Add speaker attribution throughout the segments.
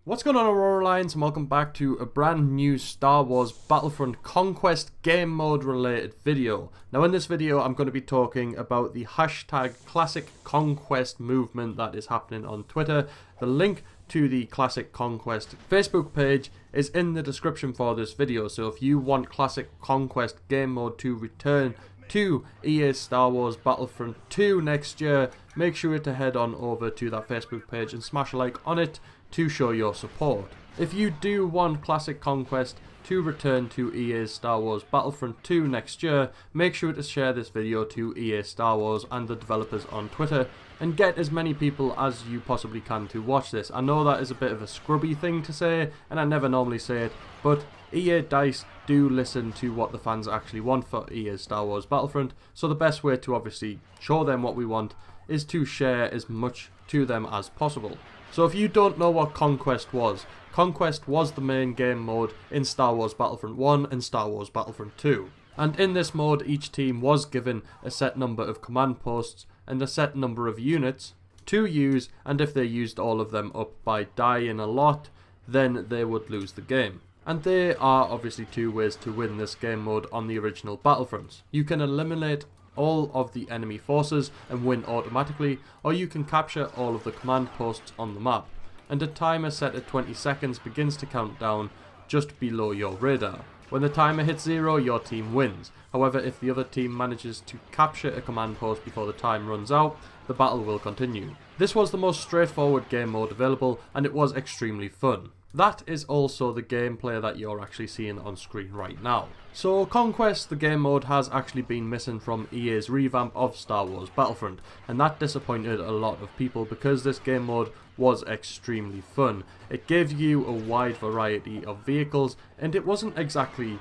Speaker 1: What's going on, Aurora Alliance, and welcome back to a brand new Star Wars Battlefront Conquest game mode related video. Now in this video I'm going to be talking about the hashtag Classic Conquest movement that is happening on Twitter. The link to the Classic Conquest Facebook page is in the description for this video, so if you want Classic Conquest game mode to return to EA's Star Wars Battlefront 2 next year, make sure to head on over to that Facebook page and smash a like on it to show your support. If you do want Classic Conquest to return to EA's Star Wars Battlefront 2 next year, make sure to share this video to EA Star Wars and the developers on Twitter and get as many people as you possibly can to watch this. I know that is a bit of a scrubby thing to say, and I never normally say it, but EA DICE do listen to what the fans actually want for EA's Star Wars Battlefront, so the best way to obviously show them what we want is to share as much to them as possible. So if you don't know what Conquest was the main game mode in Star Wars Battlefront 1 and Star Wars Battlefront 2. And in this mode each team was given a set number of command posts and a set number of units to use, and if they used all of them up by dying a lot, then they would lose the game. And there are obviously two ways to win this game mode on the original Battlefronts. You can eliminate all of the enemy forces and win automatically, or you can capture all of the command posts on the map, and a timer set at 20 seconds begins to count down just below your radar. When the timer hits 0, your team wins. However, if the other team manages to capture a command post before the time runs out, the battle will continue. This was the most straightforward game mode available, and it was extremely fun. That is also the gameplay that you're actually seeing on screen right now. So Conquest, the game mode, has actually been missing from EA's revamp of Star Wars Battlefront, and that disappointed a lot of people because this game mode was extremely fun. It gave you a wide variety of vehicles, and it wasn't exactly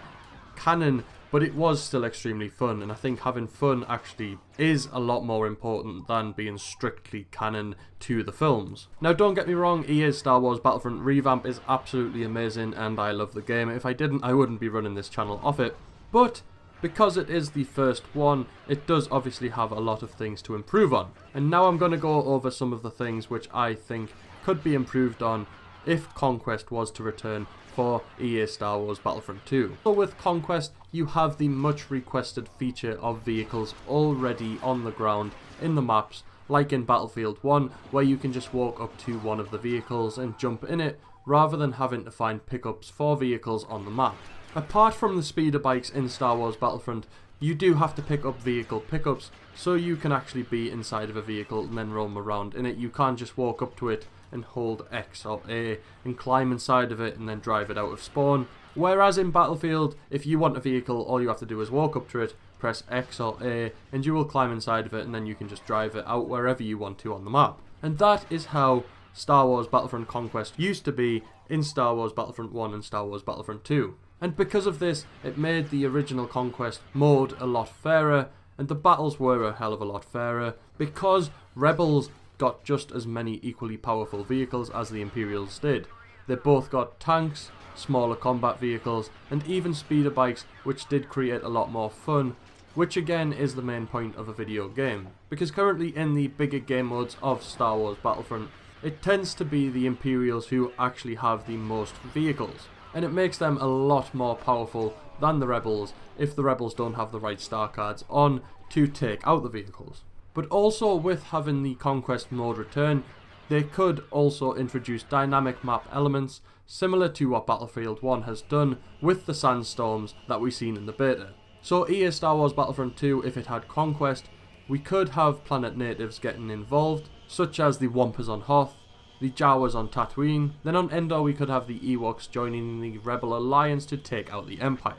Speaker 1: canon, but it was still extremely fun, and I think having fun actually is a lot more important than being strictly canon to the films. Now don't get me wrong, EA's Star Wars Battlefront revamp is absolutely amazing and I love the game. If I didn't, I wouldn't be running this channel off it, but because it is the first one, it does obviously have a lot of things to improve on. And now I'm going to go over some of the things which I think could be improved on if Conquest was to return for EA Star Wars Battlefront 2. So with Conquest, you have the much requested feature of vehicles already on the ground in the maps, like in Battlefield 1, where you can just walk up to one of the vehicles and jump in it, rather than having to find pickups for vehicles on the map. Apart from the speeder bikes in Star Wars Battlefront, you do have to pick up vehicle pickups, so you can actually be inside of a vehicle and then roam around in it. You can't just walk up to it and hold X or A and climb inside of it and then drive it out of spawn. Whereas in Battlefield, if you want a vehicle, all you have to do is walk up to it, press X or A, and you will climb inside of it, and then you can just drive it out wherever you want to on the map. And that is how Star Wars Battlefront Conquest used to be in Star Wars Battlefront 1 and Star Wars Battlefront 2. And because of this, it made the original Conquest mode a lot fairer, and the battles were a hell of a lot fairer, because Rebels got just as many equally powerful vehicles as the Imperials did. They both got tanks, smaller combat vehicles, and even speeder bikes, which did create a lot more fun, which again is the main point of a video game. Because currently in the bigger game modes of Star Wars Battlefront, it tends to be the Imperials who actually have the most vehicles, and it makes them a lot more powerful than the Rebels if the Rebels don't have the right star cards on to take out the vehicles. But also with having the Conquest mode return, they could also introduce dynamic map elements similar to what Battlefield 1 has done with the sandstorms that we've seen in the beta. So EA Star Wars Battlefront 2, if it had Conquest, we could have planet natives getting involved, such as the Wampas on Hoth, the Jawas on Tatooine. Then on Endor we could have the Ewoks joining the Rebel Alliance to take out the Empire.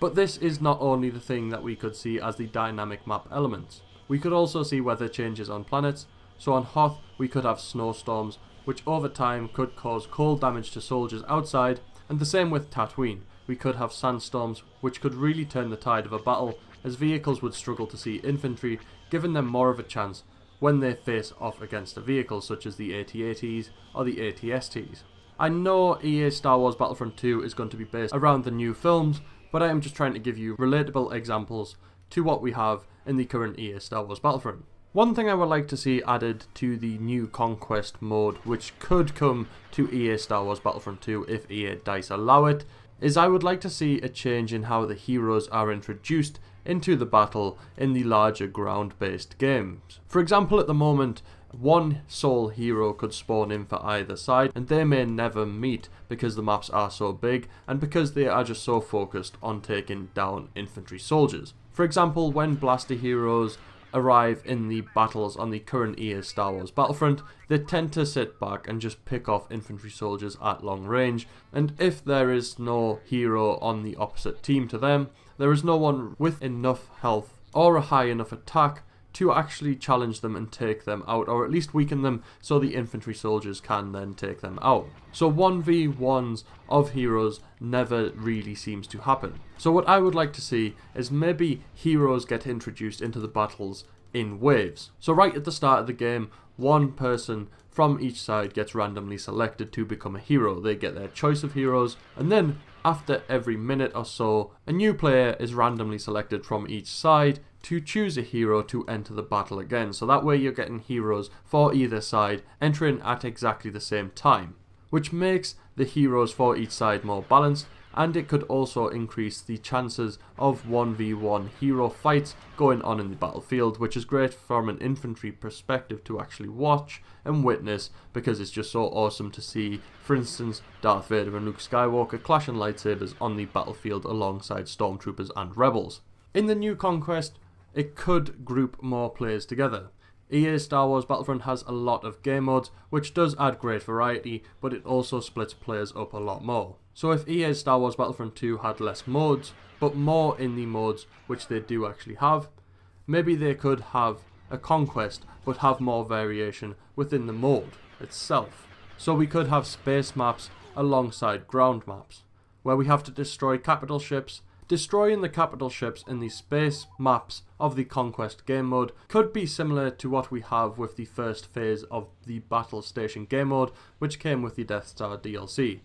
Speaker 1: But this is not only the thing that we could see as the dynamic map elements. We could also see weather changes on planets, so on Hoth we could have snowstorms, which over time could cause cold damage to soldiers outside, and the same with Tatooine. We could have sandstorms, which could really turn the tide of a battle, as vehicles would struggle to see infantry, giving them more of a chance when they face off against a vehicle such as the AT-ATs or the AT-STs. I know EA Star Wars Battlefront 2 is going to be based around the new films, but I am just trying to give you relatable examples to what we have in the current EA Star Wars Battlefront. One thing I would like to see added to the new Conquest mode, which could come to EA Star Wars Battlefront 2 if EA DICE allow it, is I would like to see a change in how the heroes are introduced into the battle in the larger ground-based games. For example, at the moment, one sole hero could spawn in for either side, and they may never meet because the maps are so big and because they are just so focused on taking down infantry soldiers. For example, when blaster heroes arrive in the battles on the current EA Star Wars Battlefront, they tend to sit back and just pick off infantry soldiers at long range, and if there is no hero on the opposite team to them, there is no one with enough health or a high enough attack to actually challenge them and take them out, or at least weaken them so the infantry soldiers can then take them out. So 1v1s of heroes never really seems to happen. So what I would like to see is maybe heroes get introduced into the battles in waves. So right at the start of the game, one person from each side gets randomly selected to become a hero. They get their choice of heroes, and then after every minute or so, a new player is randomly selected from each side to choose a hero to enter the battle again. So that way you're getting heroes for either side entering at exactly the same time, which makes the heroes for each side more balanced, and it could also increase the chances of 1v1 hero fights going on in the battlefield, which is great from an infantry perspective to actually watch and witness, because it's just so awesome to see, for instance, Darth Vader and Luke Skywalker clashing lightsabers on the battlefield alongside stormtroopers and rebels. In the new Conquest, it could group more players together. EA Star Wars Battlefront has a lot of game modes, which does add great variety, but it also splits players up a lot more. So if EA Star Wars Battlefront 2 had less modes, but more in the modes which they do actually have, maybe they could have a Conquest, but have more variation within the mode itself. So we could have space maps alongside ground maps, where we have to destroy capital ships. Destroying the capital ships in the space maps of the Conquest game mode could be similar to what we have with the first phase of the Battle Station game mode, which came with the Death Star DLC.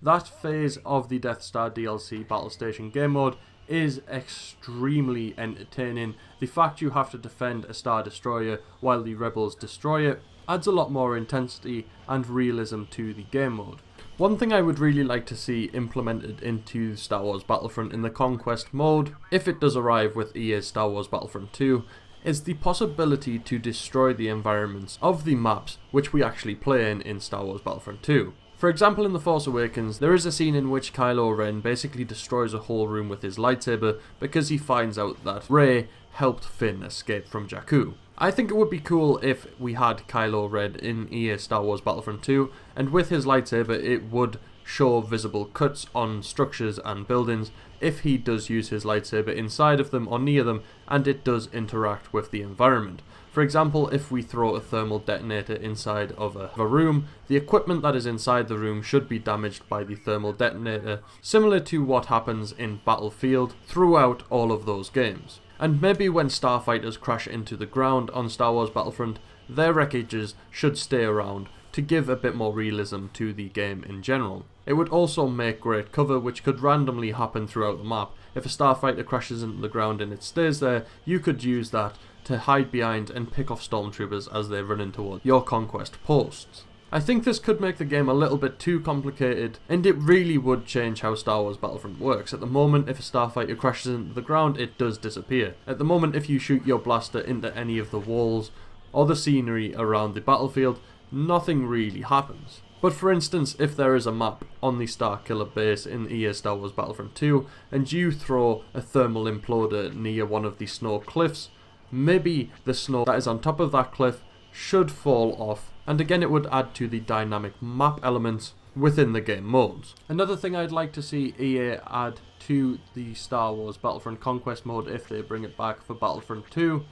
Speaker 1: That phase of the Death Star DLC Battle Station game mode is extremely entertaining. The fact you have to defend a Star Destroyer while the rebels destroy it adds a lot more intensity and realism to the game mode. One thing I would really like to see implemented into Star Wars Battlefront in the Conquest mode, if it does arrive with EA Star Wars Battlefront 2, is the possibility to destroy the environments of the maps which we actually play in Star Wars Battlefront 2. For example, in The Force Awakens, there is a scene in which Kylo Ren basically destroys a whole room with his lightsaber because he finds out that Rey helped Finn escape from Jakku. I think it would be cool if we had Kylo Ren in EA Star Wars Battlefront 2, and with his lightsaber it would show visible cuts on structures and buildings if he does use his lightsaber inside of them or near them, and it does interact with the environment. For example, if we throw a thermal detonator inside of a room, the equipment that is inside the room should be damaged by the thermal detonator, similar to what happens in Battlefield throughout all of those games. And maybe when starfighters crash into the ground on Star Wars Battlefront, their wreckages should stay around to give a bit more realism to the game in general. It would also make great cover, which could randomly happen throughout the map. If a starfighter crashes into the ground and it stays there, you could use that to hide behind and pick off stormtroopers as they run in toward your Conquest posts. I think this could make the game a little bit too complicated, and it really would change how Star Wars Battlefront works. At the moment, if a starfighter crashes into the ground, it does disappear. At the moment, if you shoot your blaster into any of the walls or the scenery around the battlefield, nothing really happens. But for instance, if there is a map on the Starkiller base in EA Star Wars Battlefront 2, and you throw a thermal imploder near one of the snow cliffs, maybe the snow that is on top of that cliff should fall off, and again it would add to the dynamic map elements within the game modes. Another thing I'd like to see EA add to the Star Wars Battlefront Conquest mode, if they bring it back for Battlefront 2,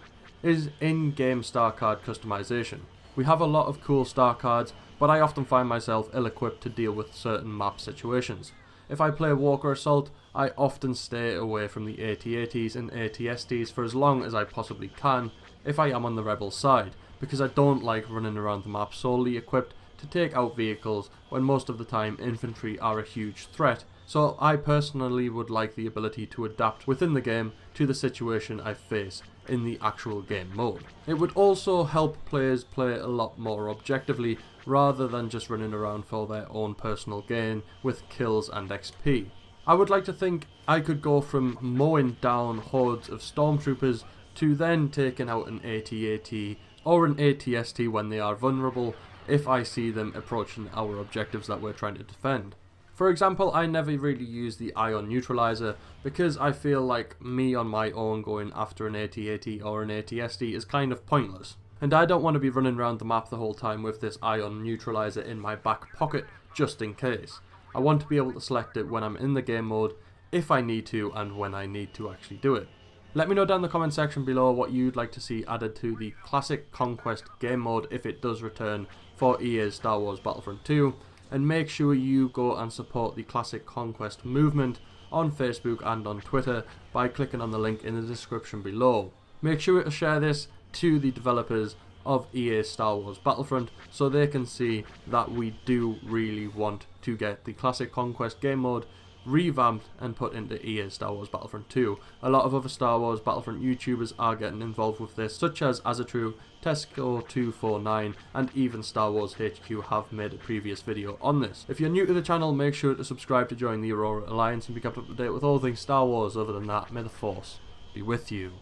Speaker 1: is in-game star card customization. We have a lot of cool star cards, but I often find myself ill-equipped to deal with certain map situations. If I play Walker Assault, I often stay away from the AT-ATs and AT-STs for as long as I possibly can if I am on the rebel side, because I don't like running around the map solely equipped to take out vehicles when most of the time infantry are a huge threat so I personally would like the ability to adapt within the game to the situation I face in the actual game mode. It would also help players play a lot more objectively rather than just running around for their own personal gain with kills and XP. I would like to think I could go from mowing down hordes of stormtroopers to then taking out an AT-AT or an AT-ST when they are vulnerable if I see them approaching our objectives that we're trying to defend. For example, I never really use the ion neutralizer because I feel like me on my own going after an AT-AT or an AT-ST is kind of pointless. And I don't want to be running around the map the whole time with this ion neutralizer in my back pocket just in case. I want to be able to select it when I'm in the game mode, if I need to, and when I need to actually do it. Let me know down in the comment section below what you'd like to see added to the classic Conquest game mode if it does return for EA's Star Wars Battlefront 2, and make sure you go and support the classic Conquest movement on Facebook and on Twitter by clicking on the link in the description below. Make sure to share this to the developers of EA's Star Wars Battlefront so they can see that we do really want to get the classic Conquest game mode revamped and put into EA's Star Wars Battlefront 2. A lot of other Star Wars Battlefront YouTubers are getting involved with this, such as Azatru, Tesco249 and even Star Wars HQ have made a previous video on this. If you're new to the channel, make sure to subscribe to join the Aurora Alliance and be kept up to date with all things Star Wars. Other than that, may the Force be with you.